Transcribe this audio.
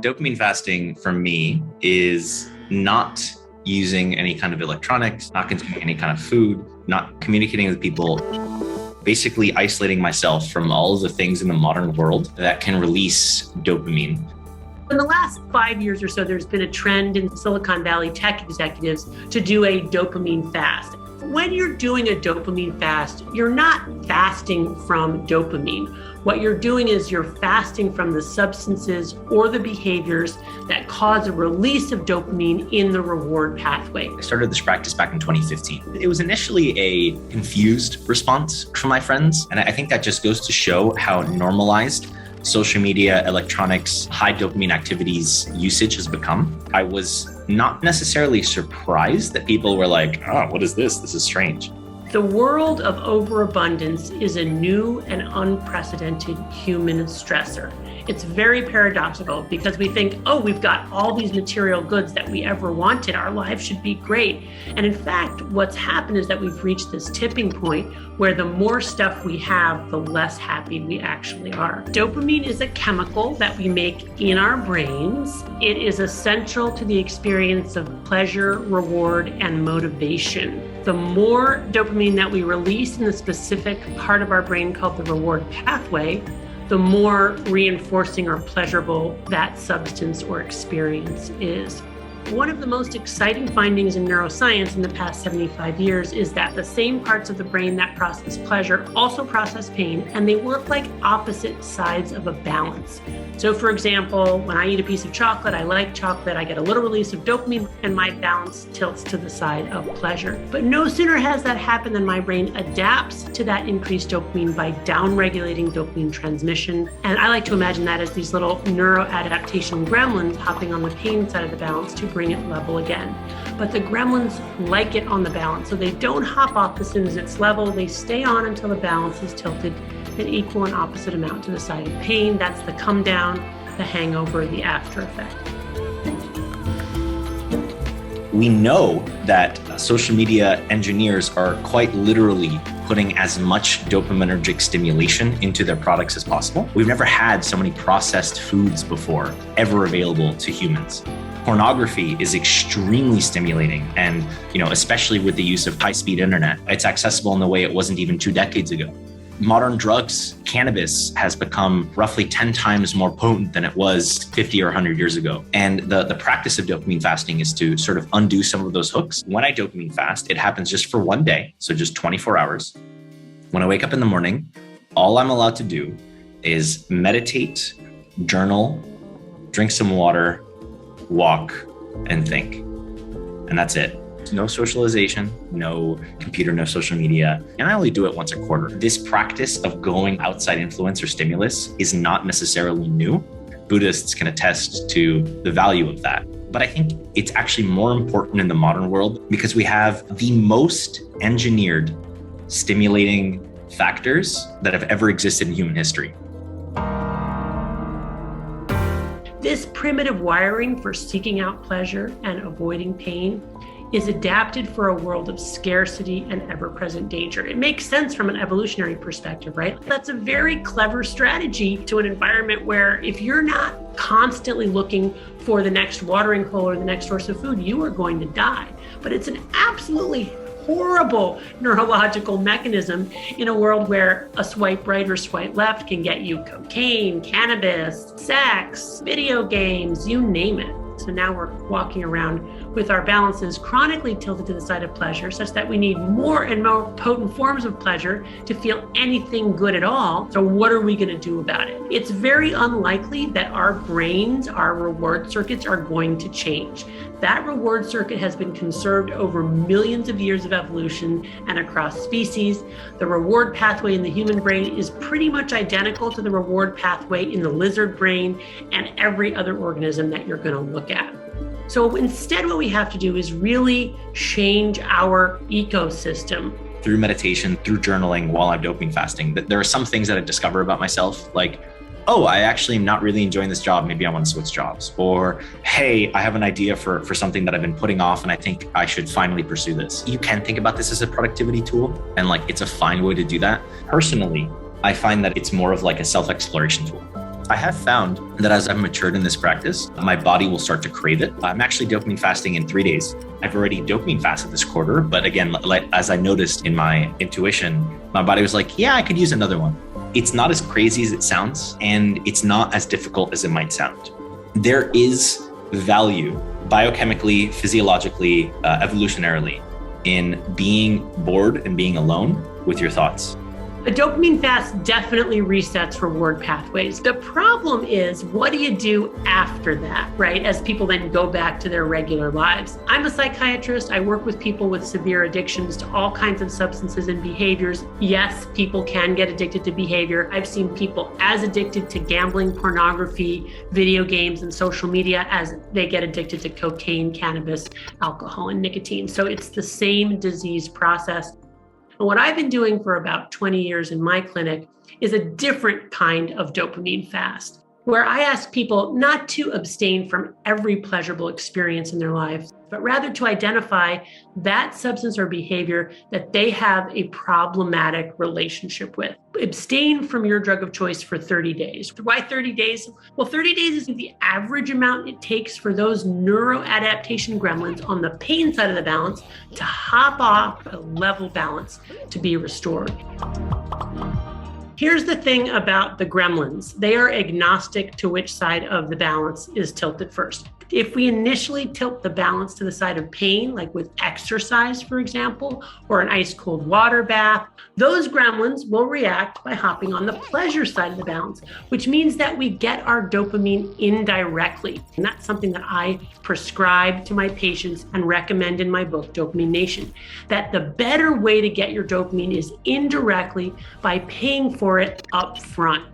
Dopamine fasting for me is not using any kind of electronics, not consuming any kind of food, not communicating with people, basically isolating myself from all of the things in the modern world that can release dopamine. In the last 5 years or so, there's been a trend in Silicon Valley tech executives to do a dopamine fast. When you're doing a dopamine fast, you're not fasting from dopamine. What you're doing is you're fasting from the substances or the behaviors that cause a release of dopamine in the reward pathway. I started this practice back in 2015. It was initially a confused response from my friends. And I think that just goes to show how normalized social media, electronics, high dopamine activities usage has become. I was not necessarily surprised that people were like, oh, what is this? This is strange. The world of overabundance is a new and unprecedented human stressor. It's very paradoxical because we think, oh, we've got all these material goods that we ever wanted. Our lives should be great. And in fact, what's happened is that we've reached this tipping point where the more stuff we have, the less happy we actually are. Dopamine is a chemical that we make in our brains. It is essential to the experience of pleasure, reward, and motivation. The more dopamine that we release in the specific part of our brain called the reward pathway, the more reinforcing or pleasurable that substance or experience is. One of the most exciting findings in neuroscience in the past 75 years is that the same parts of the brain that process pleasure also process pain, and they work like opposite sides of a balance. So for example, when I eat a piece of chocolate, I like chocolate, I get a little release of dopamine, and my balance tilts to the side of pleasure. But no sooner has that happened than my brain adapts to that increased dopamine by downregulating dopamine transmission. And I like to imagine that as these little neuroadaptation gremlins hopping on the pain side of the balance to bring it level again. But the gremlins like it on the balance, so they don't hop off as soon as it's level. They stay on until the balance is tilted an equal and opposite amount to the side of pain. That's the come down, the hangover, the after effect. We know that social media engineers are quite literally putting as much dopaminergic stimulation into their products as possible. We've never had so many processed foods before ever available to humans. Pornography is extremely stimulating, and especially with the use of high-speed internet, it's accessible in the way it wasn't even 2 decades ago. Modern drugs, cannabis has become roughly 10 times more potent than it was 50 or 100 years ago. And the practice of dopamine fasting is to sort of undo some of those hooks. When I dopamine fast, it happens just for one day, so just 24 hours. When I wake up in the morning, all I'm allowed to do is meditate, journal, drink some water, walk, and think. And that's it. No socialization, no computer, no social media. And I only do it once a quarter. This practice of going outside influence or stimulus is not necessarily new. Buddhists can attest to the value of that. But I think it's actually more important in the modern world because we have the most engineered stimulating factors that have ever existed in human history. This primitive wiring for seeking out pleasure and avoiding pain is adapted for a world of scarcity and ever-present danger. It makes sense from an evolutionary perspective, right? That's a very clever strategy to an environment where if you're not constantly looking for the next watering hole or the next source of food, you are going to die. But it's an absolutely horrible neurological mechanism in a world where a swipe right or swipe left can get you cocaine, cannabis, sex, video games, you name it. So now we're walking around with our balances chronically tilted to the side of pleasure, such that we need more and more potent forms of pleasure to feel anything good at all. So what are we going to do about it? It's very unlikely that our brains, our reward circuits are going to change. That reward circuit has been conserved over millions of years of evolution and across species. The reward pathway in the human brain is pretty much identical to the reward pathway in the lizard brain and every other organism that you're going to look at. So instead, what we have to do is really change our ecosystem. Through meditation, through journaling while I'm dopamine fasting, there are some things that I discover about myself, like, oh, I actually am not really enjoying this job. Maybe I want to switch jobs. Or, hey, I have an idea for something that I've been putting off and I think I should finally pursue this. You can think about this as a productivity tool, and it's a fine way to do that. Personally, I find that it's more of like a self-exploration tool. I have found that as I've matured in this practice, my body will start to crave it. I'm actually dopamine fasting in 3 days. I've already dopamine fasted this quarter, but again, as I noticed in my intuition, my body was like, yeah, I could use another one. It's not as crazy as it sounds, and it's not as difficult as it might sound. There is value biochemically, physiologically, evolutionarily in being bored and being alone with your thoughts. A dopamine fast definitely resets reward pathways. The problem is, what do you do after that, right? As people then go back to their regular lives. I'm a psychiatrist. I work with people with severe addictions to all kinds of substances and behaviors. Yes, people can get addicted to behavior. I've seen people as addicted to gambling, pornography, video games, and social media as they get addicted to cocaine, cannabis, alcohol, and nicotine. So it's the same disease process. And what I've been doing for about 20 years in my clinic is a different kind of dopamine fast, where I ask people not to abstain from every pleasurable experience in their lives, but rather to identify that substance or behavior that they have a problematic relationship with. Abstain from your drug of choice for 30 days. Why 30 days? Well, 30 days is the average amount it takes for those neuroadaptation gremlins on the pain side of the balance to hop off a level balance to be restored. Here's the thing about the gremlins. They are agnostic to which side of the balance is tilted first. If we initially tilt the balance to the side of pain, like with exercise, for example, or an ice cold water bath, those gremlins will react by hopping on the pleasure side of the balance, which means that we get our dopamine indirectly. And that's something that I prescribe to my patients and recommend in my book, Dopamine Nation, that the better way to get your dopamine is indirectly by paying for it up front.